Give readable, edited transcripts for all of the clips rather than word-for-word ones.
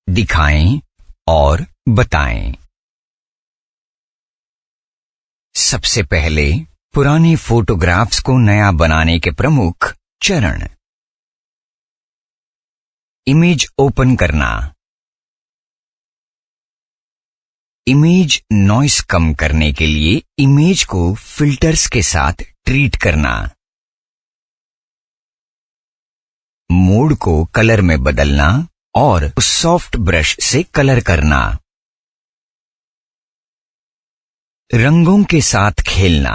दिखाएं और बताएं। सबसे पहले पुराने फोटोग्राफ्स को नया बनाने के प्रमुख चरण। इमेज ओपन करना, इमेज नॉइस कम करने के लिए इमेज को फिल्टर्स के साथ ट्रीट करना, मोड को कलर में बदलना और सॉफ्ट ब्रश से कलर करना, रंगों के साथ खेलना,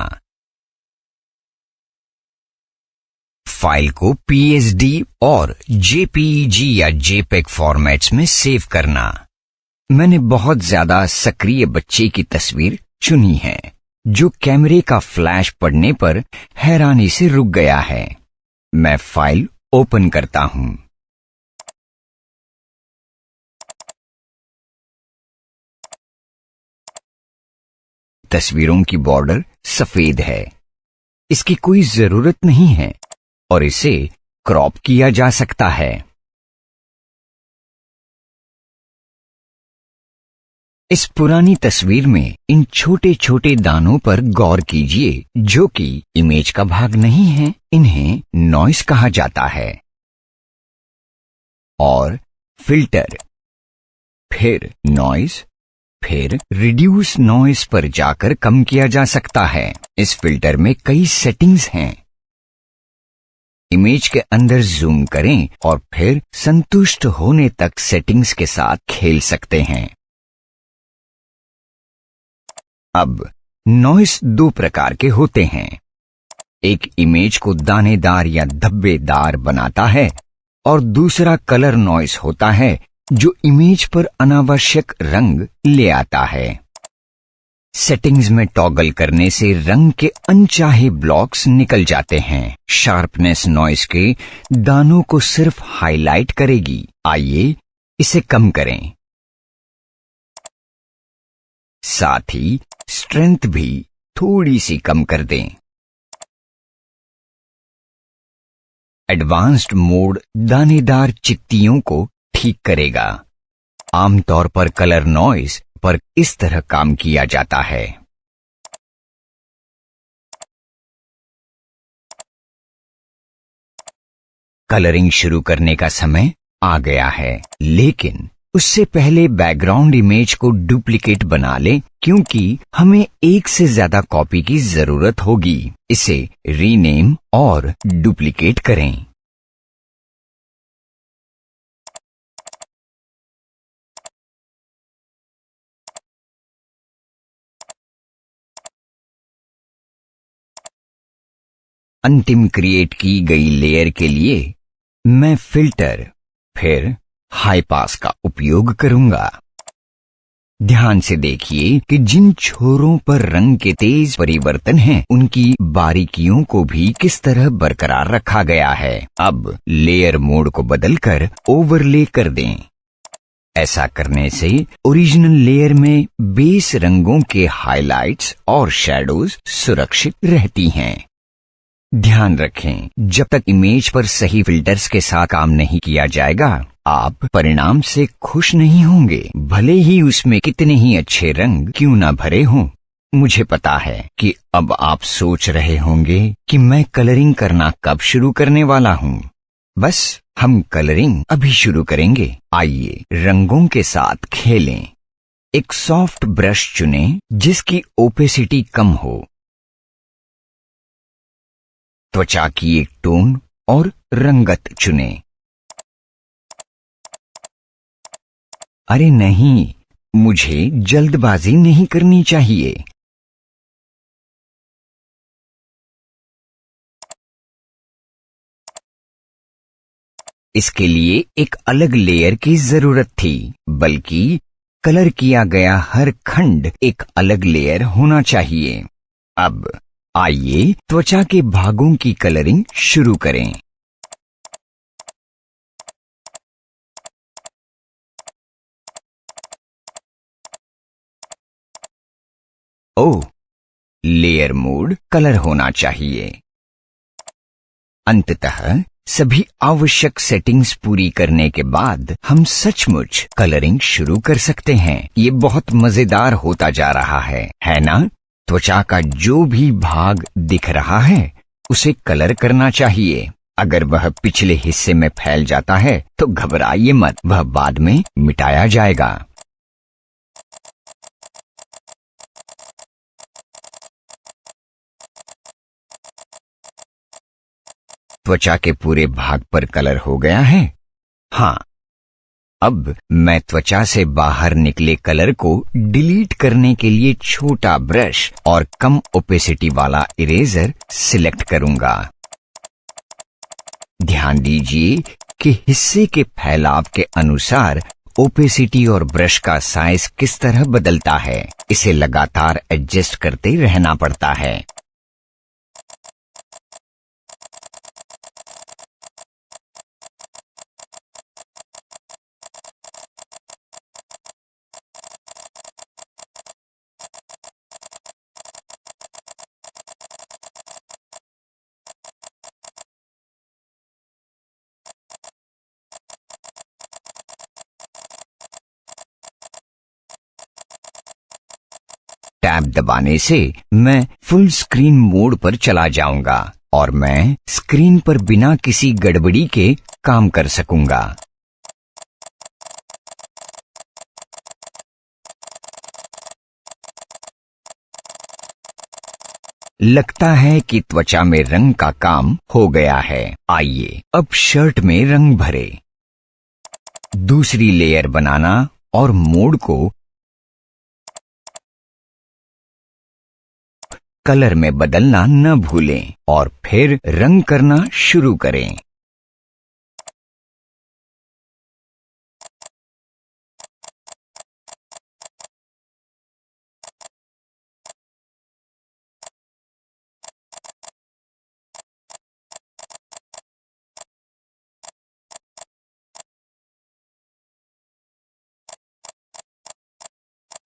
फाइल को PSD और JPEG या JPEG फॉर्मेट्स में सेव करना। मैंने बहुत ज्यादा सक्रिय बच्चे की तस्वीर चुनी है जो कैमरे का फ्लैश पड़ने पर हैरानी से रुक गया है। मैं फाइल ओपन करता हूं। तस्वीरों की बॉर्डर सफेद है, इसकी कोई जरूरत नहीं है और इसे क्रॉप किया जा सकता है। इस पुरानी तस्वीर में इन छोटे छोटे दानों पर गौर कीजिए जो कि इमेज का भाग नहीं है। इन्हें नॉइस कहा जाता है। और फिल्टर, फिर नॉइस, फिर रिड्यूस नॉइस पर जाकर कम किया जा सकता है। इस फिल्टर में कई सेटिंग्स हैं। इमेज के अंदर जूम करें और फिर संतुष्ट होने तक सेटिंग्स के साथ खेल सकते हैं। अब नॉइस दो प्रकार के होते हैं। एक इमेज को दानेदार या धब्बेदार बनाता है और दूसरा कलर नॉइस होता है जो इमेज पर अनावश्यक रंग ले आता है। सेटिंग्स में टॉगल करने से रंग के अनचाहे ब्लॉक्स निकल जाते हैं। शार्पनेस नॉइस के दानों को सिर्फ हाईलाइट करेगी। आइए इसे कम करें। साथ ही स्ट्रेंथ भी थोड़ी सी कम कर दें। एडवांस्ड मोड दानेदार चित्तियों को ठीक करेगा। आमतौर पर कलर नॉइस पर इस तरह काम किया जाता है। कलरिंग शुरू करने का समय आ गया है, लेकिन उससे पहले बैकग्राउंड इमेज को डुप्लीकेट बना लें क्योंकि हमें एक से ज्यादा कॉपी की जरूरत होगी। इसे रीनेम और डुप्लीकेट करें। अंतिम क्रिएट की गई लेयर के लिए मैं फिल्टर फिर हाई पास का उपयोग करूंगा। ध्यान से देखिए कि जिन छोरों पर रंग के तेज परिवर्तन हैं, उनकी बारीकियों को भी किस तरह बरकरार रखा गया है। अब लेयर मोड को बदलकर ओवरले कर दें। ऐसा करने से ओरिजिनल लेयर में बेस रंगों के हाइलाइट्स और शैडोज सुरक्षित रहती हैं। ध्यान रखें, जब तक इमेज पर सही फिल्टर्स के साथ काम नहीं किया जाएगा, आप परिणाम से खुश नहीं होंगे, भले ही उसमें कितने ही अच्छे रंग क्यों ना भरे हों। मुझे पता है कि अब आप सोच रहे होंगे कि मैं कलरिंग करना कब शुरू करने वाला हूँ। बस हम कलरिंग अभी शुरू करेंगे। आइए रंगों के साथ खेलें। एक सॉफ्ट ब्रश चुनें जिसकी ओपेसिटी कम हो। त्वचा की एक टोन और रंगत चुनें। अरे नहीं, मुझे जल्दबाजी नहीं करनी चाहिए। इसके लिए एक अलग लेयर की जरूरत थी, बल्कि कलर किया गया हर खंड एक अलग लेयर होना चाहिए। अब आइए त्वचा के भागों की कलरिंग शुरू करें। ओह, लेयर मोड कलर होना चाहिए। अंततः सभी आवश्यक सेटिंग्स पूरी करने के बाद हम सचमुच कलरिंग शुरू कर सकते हैं। ये बहुत मजेदार होता जा रहा है ना? त्वचा का जो भी भाग दिख रहा है उसे कलर करना चाहिए। अगर वह पिछले हिस्से में फैल जाता है तो घबराइए मत, वह बाद में मिटाया जाएगा। त्वचा के पूरे भाग पर कलर हो गया है। हाँ, अब मैं त्वचा से बाहर निकले कलर को डिलीट करने के लिए छोटा ब्रश और कम ओपेसिटी वाला इरेजर सिलेक्ट करूंगा। ध्यान दीजिए कि हिस्से के फैलाव के अनुसार ओपेसिटी और ब्रश का साइज किस तरह बदलता है। इसे लगातार एडजस्ट करते रहना पड़ता है। टैब दबाने से मैं फुल स्क्रीन मोड पर चला जाऊंगा और मैं स्क्रीन पर बिना किसी गड़बड़ी के काम कर सकूंगा। लगता है कि त्वचा में रंग का काम हो गया है। आइए अब शर्ट में रंग भरे। दूसरी लेयर बनाना और मोड को कलर में बदलना न भूलें और फिर रंग करना शुरू करें।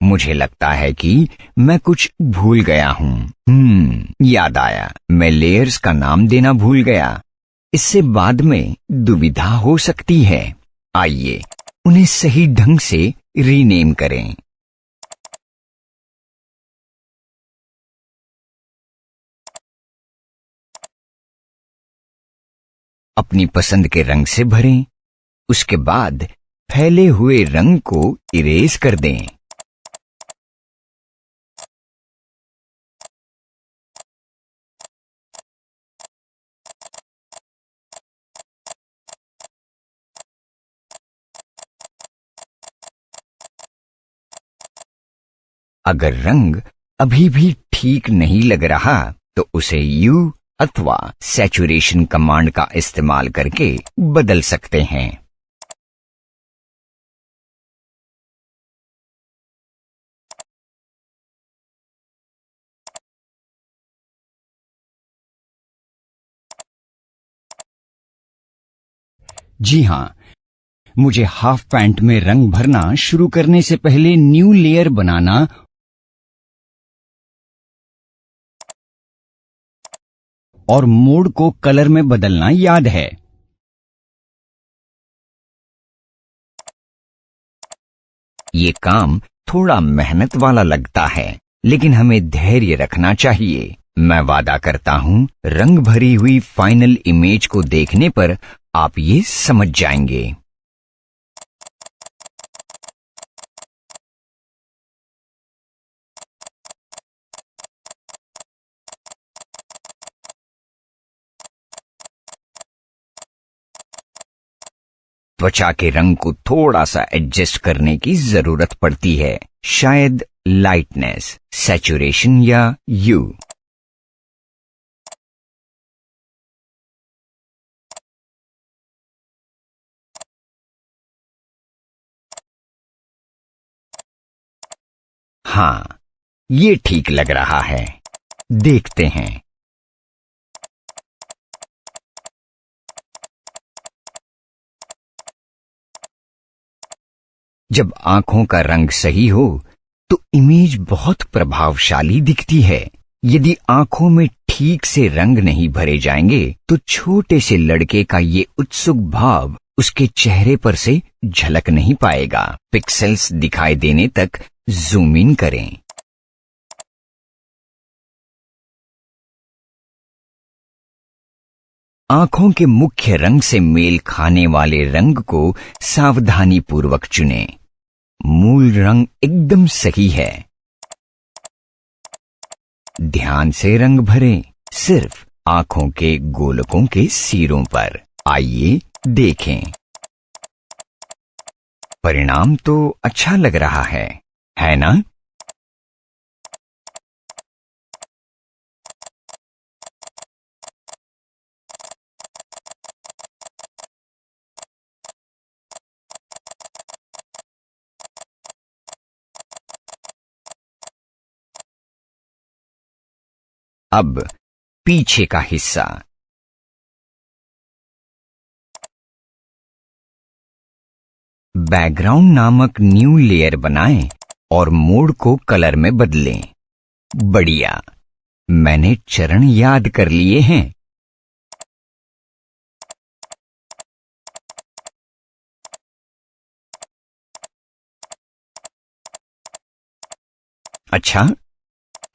मुझे लगता है कि मैं कुछ भूल गया हूँ। याद आया, मैं लेयर्स का नाम देना भूल गया। इससे बाद में दुविधा हो सकती है। आइए उन्हें सही ढंग से रीनेम करें। अपनी पसंद के रंग से भरें। उसके बाद फैले हुए रंग को इरेज कर दें। अगर रंग अभी भी ठीक नहीं लग रहा तो उसे यू अथवा सैचुरेशन कमांड का इस्तेमाल करके बदल सकते हैं। जी हाँ, मुझे हाफ पैंट में रंग भरना शुरू करने से पहले न्यू लेयर बनाना और मोड को कलर में बदलना याद है। ये काम थोड़ा मेहनत वाला लगता है, लेकिन हमें धैर्य रखना चाहिए। मैं वादा करता हूँ रंग भरी हुई फाइनल इमेज को देखने पर आप ये समझ जाएंगे। त्वचा के रंग को थोड़ा सा एडजस्ट करने की जरूरत पड़ती है, शायद लाइटनेस, सैचुरेशन या यू। हाँ, ये ठीक लग रहा है। देखते हैं। जब आंखों का रंग सही हो तो इमेज बहुत प्रभावशाली दिखती है। यदि आंखों में ठीक से रंग नहीं भरे जाएंगे तो छोटे से लड़के का ये उत्सुक भाव उसके चेहरे पर से झलक नहीं पाएगा। पिक्सेल्स दिखाई देने तक जूम इन करें। आंखों के मुख्य रंग से मेल खाने वाले रंग को सावधानी पूर्वक चुनें। मूल रंग एकदम सही है। ध्यान से रंग भरें, सिर्फ आंखों के गोलकों के सिरों पर। आइए देखें। परिणाम तो अच्छा लग रहा है ना? अब पीछे का हिस्सा। बैकग्राउंड नामक न्यू लेयर बनाएं और मोड को कलर में बदलें। बढ़िया, मैंने चरण याद कर लिए हैं। अच्छा,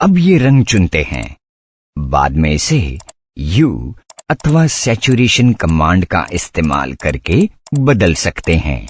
अब ये रंग चुनते हैं। बाद में इसे यू अथवा सैचुरेशन कमांड का इस्तेमाल करके बदल सकते हैं।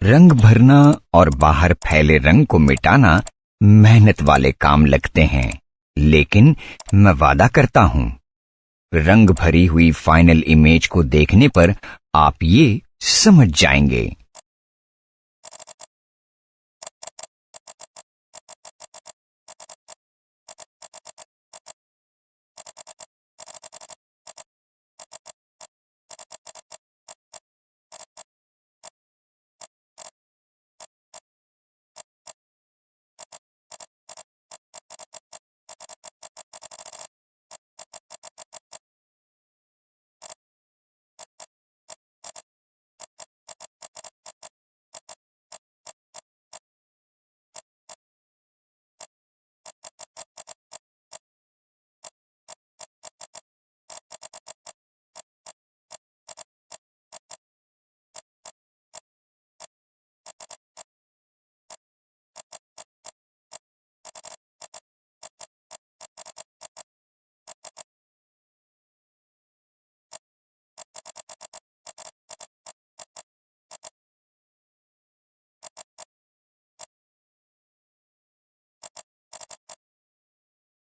रंग भरना और बाहर फैले रंग को मिटाना मेहनत वाले काम लगते हैं, लेकिन मैं वादा करता हूं, रंग भरी हुई फाइनल इमेज को देखने पर आप ये समझ जाएंगे।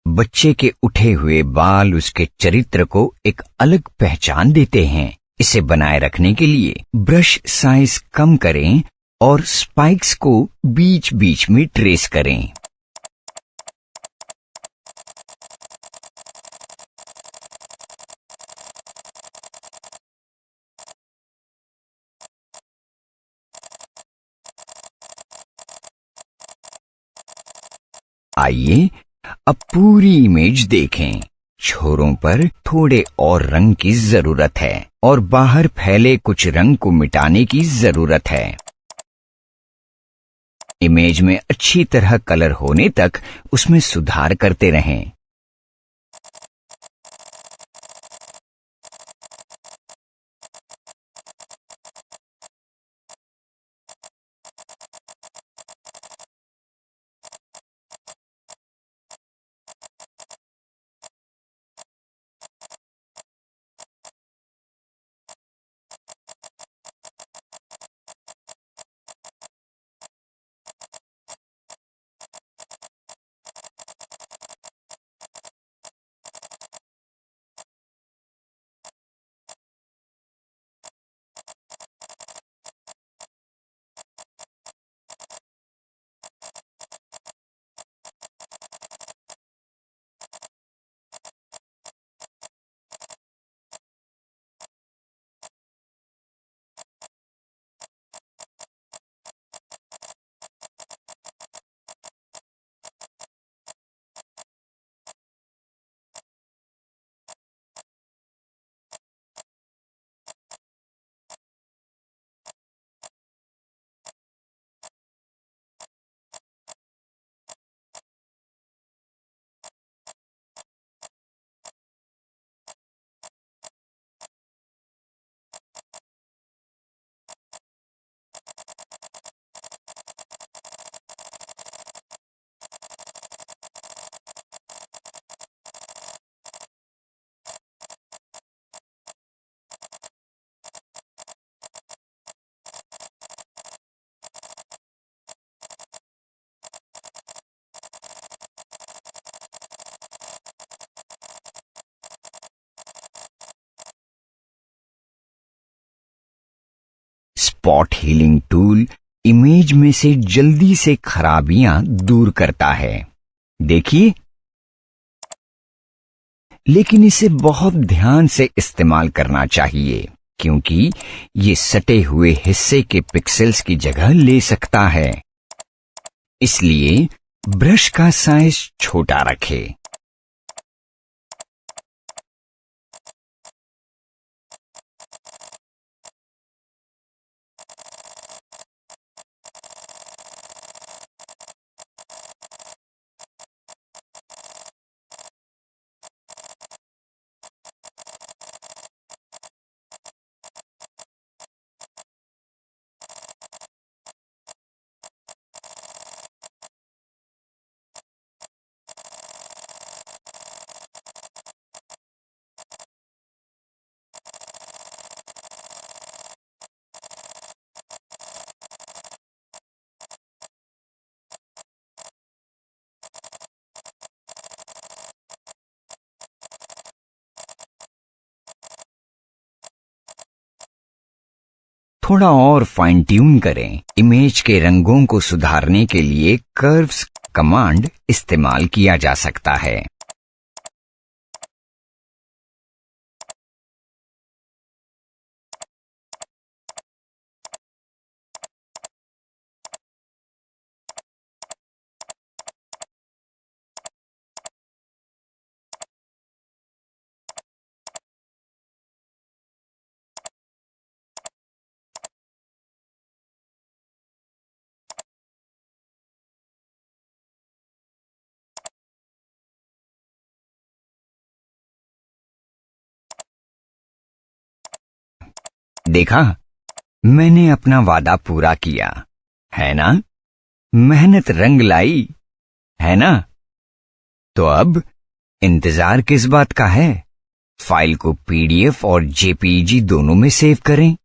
बच्चे के उठे हुए बाल उसके चरित्र को एक अलग पहचान देते हैं। इसे बनाए रखने के लिए ब्रश साइज कम करें और स्पाइक्स को बीच बीच में ट्रेस करें। आइए अब पूरी इमेज देखें। छोरों पर थोड़े और रंग की जरूरत है और बाहर फैले कुछ रंग को मिटाने की जरूरत है। इमेज में अच्छी तरह कलर होने तक उसमें सुधार करते रहें। स्पॉट हीलिंग टूल इमेज में से जल्दी से खराबियां दूर करता है। देखिए, लेकिन इसे बहुत ध्यान से इस्तेमाल करना चाहिए क्योंकि ये सटे हुए हिस्से के पिक्सेल्स की जगह ले सकता है। इसलिए ब्रश का साइज छोटा रखें। थोड़ा और फाइन ट्यून करें। इमेज के रंगों को सुधारने के लिए कर्व्स कमांड इस्तेमाल किया जा सकता है। देखा, मैंने अपना वादा पूरा किया, है ना? मेहनत रंग लाई, है ना? तो अब इंतजार किस बात का है? फाइल को पीडीएफ और जेपीईजी दोनों में सेव करें।